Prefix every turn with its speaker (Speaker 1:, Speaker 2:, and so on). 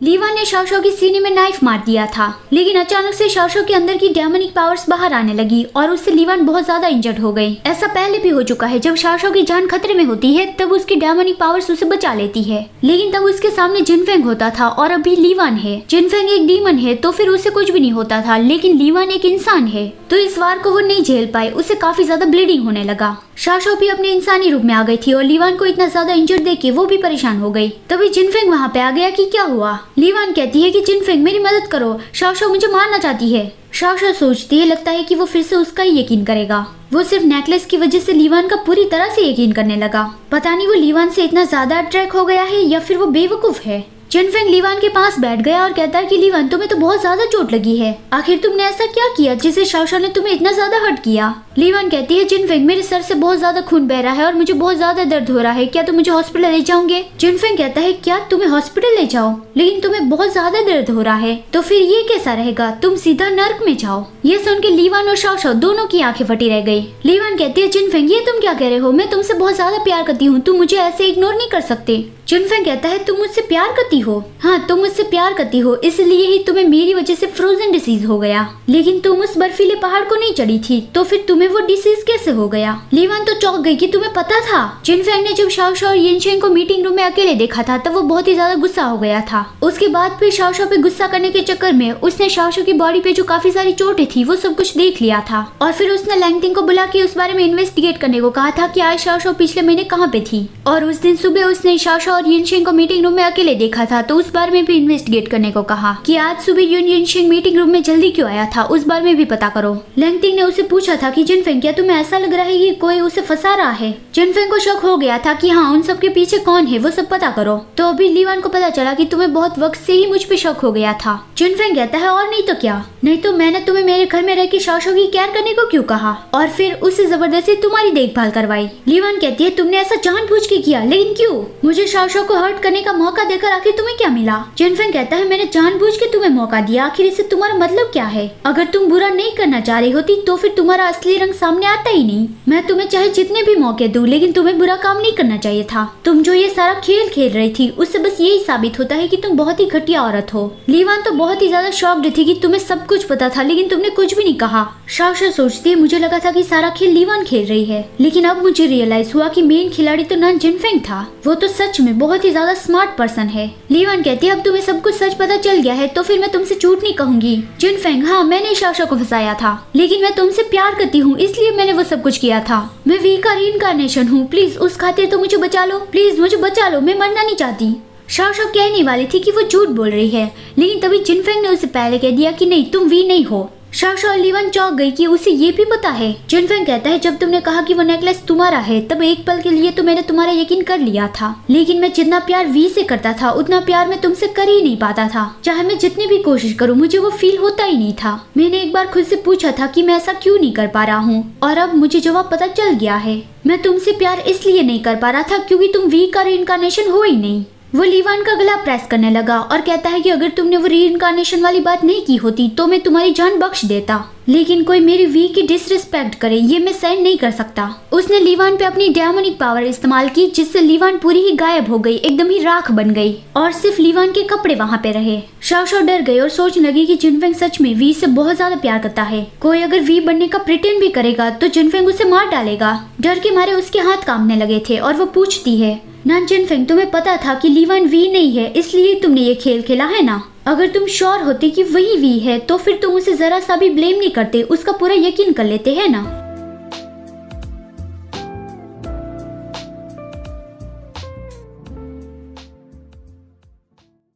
Speaker 1: लीवान ने शाओशाओ की सीने में नाइफ मार दिया था, लेकिन अचानक से शाओशाओ के अंदर की डेमोनिक पावर्स बाहर आने लगी और उससे लीवान बहुत ज्यादा इंजर्ड हो गई। ऐसा पहले भी हो चुका है, जब शाओशाओ की जान खतरे में होती है तब उसकी डेमोनिक पावर्स उसे बचा लेती है, लेकिन तब उसके सामने जिनफेंग होता था और अभी लीवान है। जिनफेंग एक डीमन है तो फिर उसे कुछ भी नहीं होता था, लेकिन लीवान एक इंसान है तो इस वार को वो नहीं झेल पाए, उसे काफी ज्यादा ब्लीडिंग होने लगा। शाओशाओ भी अपने इंसानी रूप में आ गई थी और लीवान को इतना ज्यादा इंजर्ड देख के वो भी परेशान हो गई। तभी जिनफेंग वहाँ पे आ गया कि क्या हुआ। लीवान कहती है कि जिनफेंग मेरी मदद करो, शाओशाओ मुझे मारना चाहती है। शाओशाओ सोचती है लगता है कि वो फिर से उसका ही यकीन करेगा। वो सिर्फ नेकलेस की वजह से लीवान का पूरी तरह से यकीन करने लगा। पता नहीं वो लीवान से इतना ज्यादा अट्रैक्ट हो गया है या फिर वो बेवकूफ है। जिनफेंग लीवान के पास बैठ गया और कहता है कि लीवान तुम्हें तो बहुत ज्यादा चोट लगी है, आखिर तुमने ऐसा क्या किया जिससे शाओशाओ ने तुम्हें इतना ज्यादा हर्ट किया। लीवान कहती है जिनफेंग मेरे सर से बहुत ज्यादा खून बह रहा है और मुझे बहुत ज्यादा दर्द हो रहा है, क्या तुम मुझे हॉस्पिटल ले जाओगे। जिनफेंग कहता है क्या तुम्हें हॉस्पिटल ले जाओ, लेकिन तुम्हें बहुत ज्यादा दर्द हो रहा है तो फिर ये कैसा रहेगा, तुम सीधा नर्क में जाओ। ये सुन के लीवान और शाओशाओ दोनों की आंखें फटी रह गई। लीवान कहती है जिनफेंग ये तुम क्या कह रहे हो, मैं तुमसे बहुत ज्यादा प्यार करती हूँ, तुम मुझे ऐसे इग्नोर नहीं कर सकते। जिनफेंग कहता है तुम मुझसे प्यार करती हो, हाँ तुम मुझसे प्यार करती हो, इसलिए ही तुम्हें मेरी वजह से फ्रोजन डिसीज हो गया, लेकिन तुम उस बर्फीले पहाड़ को नहीं चढ़ी थी तो फिर तुम्हें वो डिसीज कैसे हो गया। लीवान तो चौंक गई कि तुम्हें पता था। जिनफेंग ने जब शाओशाओ और यिनशेंग को मीटिंग रूम में अकेले देखा था तब वो बहुत ही ज्यादा गुस्सा हो गया था। उसके बाद फिर शाओशाओ पे गुस्सा करने के चक्कर में उसने शाओशाओ की बॉडी पे जो काफी सारी चोटें थी वो सब कुछ देख लिया था और फिर उसने लैंगटिंग को बुला के उस बारे में इन्वेस्टिगेट करने को कहा था कि आज शाओशाओ पिछले महीने कहाँ पे थी। और उस दिन सुबह उसने शाओशाओ और यिनशेंग को मीटिंग रूम में अकेले देखा था तो उस बारे में भी इन्वेस्टिगेट करने को कहा कि आज सुबह यिनशेंग मीटिंग रूम में जल्दी क्यों आया था, उस बारे में भी पता करो। लैंगटिंग ने उसे पूछा था कि जिनफेंग क्या तुम्हें ऐसा लग रहा है कि कोई उसे फंसा रहा है। जिनफेंग को शक हो गया था कि हाँ उन सब के पीछे कौन है वो सब पता करो। तो अभी लीवान को पता चला कि तुम्हें बहुत वक्त से ही मुझ पे शक हो गया था। जिनफेंग कहता है और नहीं तो क्या, नहीं तो मैंने तुम्हें मेरे घर में रह के शाओशाओ की केयर करने को क्यों कहा और फिर उसे जबरदस्ती तुम्हारी देखभाल करवाई। लीवान कहती है तुमने ऐसा जानबूझ के किया, लेकिन क्यों, मुझे शाओशाओ को हर्ट करने का मौका देकर आखिर तुम्हें क्या मिला। जिनफेंग कहता है मैंने जानबूझ के तुम्हें मौका दिया, आखिर इससे तुम्हारा मतलब क्या है। अगर तुम बुरा नहीं करना चाह रही होती तो फिर तुम्हारा असली रंग सामने आता ही नहीं। मैं तुम्हें चाहे जितने भी मौके दूं, लेकिन तुम्हें बुरा काम नहीं करना चाहिए था। तुम जो ये सारा खेल खेल रही थी उससे बस यही साबित होता है कि तुम बहुत ही घटिया औरत हो। लीवान तो बहुत ही ज्यादा शॉक्ड थी कि तुम्हें सब कुछ पता था लेकिन तुमने कुछ भी नहीं कहा। शाओशाओ सोचती है मुझे लगा था कि सारा खेल लीवान खेल रही है, लेकिन अब मुझे रियलाइज हुआ कि मेन खिलाड़ी तो ना जिनफेंग था, वो तो सच में बहुत ही ज्यादा स्मार्ट पर्सन है। लीवान कहती है अब तुम्हें सब कुछ सच पता चल गया है तो फिर मैं तुमसे झूठ नहीं कहूंगी। जिनफेंग हाँ मैंने शाओशाओ को फंसाया था, लेकिन मैं तुमसे प्यार करती हूँ इसलिए मैंने वो सब कुछ किया था। मैं वी का रीइंकार्नेशन हूँ, प्लीज उस खातिर तो मुझे बचा लो, प्लीज मुझे बचा लो, मैं मरना नहीं चाहती। शाओशाओ कहने वाली थी कि वो झूठ बोल रही है, लेकिन तभी जिनफेंग ने उसे पहले कह दिया कि नहीं तुम वी नहीं हो। शाओशाओ और लीवान चौंक गई कि उसे ये भी पता है। जिनफेंग कहता है जब तुमने कहा कि वो नेकलेस तुम्हारा है तब एक पल के लिए तो मैंने तुम्हारा यकीन कर लिया था, लेकिन मैं जितना प्यार वी से करता था उतना प्यार मैं तुमसे कर ही नहीं पाता था। चाहे मैं जितनी भी कोशिश करूं मुझे वो फील होता ही नहीं था। मैंने एक बार खुद से पूछा था कि मैं ऐसा क्यों नहीं कर पा रहा हूँ और अब मुझे जवाब पता चल गया है। मैं तुमसे प्यार इसलिए नहीं कर पा रहा था क्योंकि तुम वी का रीइंकार्नेशन हो ही नहीं। वो लीवान का गला प्रेस करने लगा और कहता है कि अगर तुमने वो रीइंकार्नेशन वाली बात नहीं की होती तो मैं तुम्हारी जान बख्श देता, लेकिन कोई मेरी वी की डिसरिस्पेक्ट करे ये मैं सहन नहीं कर सकता। उसने लीवान पे अपनी डेमोनिक पावर इस्तेमाल की जिससे लीवान पूरी ही गायब हो गई, एकदम ही राख बन गई और सिर्फ लीवान के कपड़े वहाँ पे रहे। शाओशाओ डर गई और सोचने लगी कि जिनफेंग सच में वी से बहुत ज्यादा प्यार करता है। कोई अगर वी बनने का प्रिटेंड भी करेगा तो जिनफेंग उसे मार डालेगा। डर के मारे उसके हाथ कांपने लगे थे और वो पूछती है ना जिनफेंग तुम्हें पता था कि लीवान वी नहीं है इसलिए तुमने ये खेल खेला है ना। अगर तुम श्योर होते कि वही वी है तो फिर तुम उसे जरा सा भी ब्लेम नहीं करते, उसका पूरा यकीन कर लेते है ना।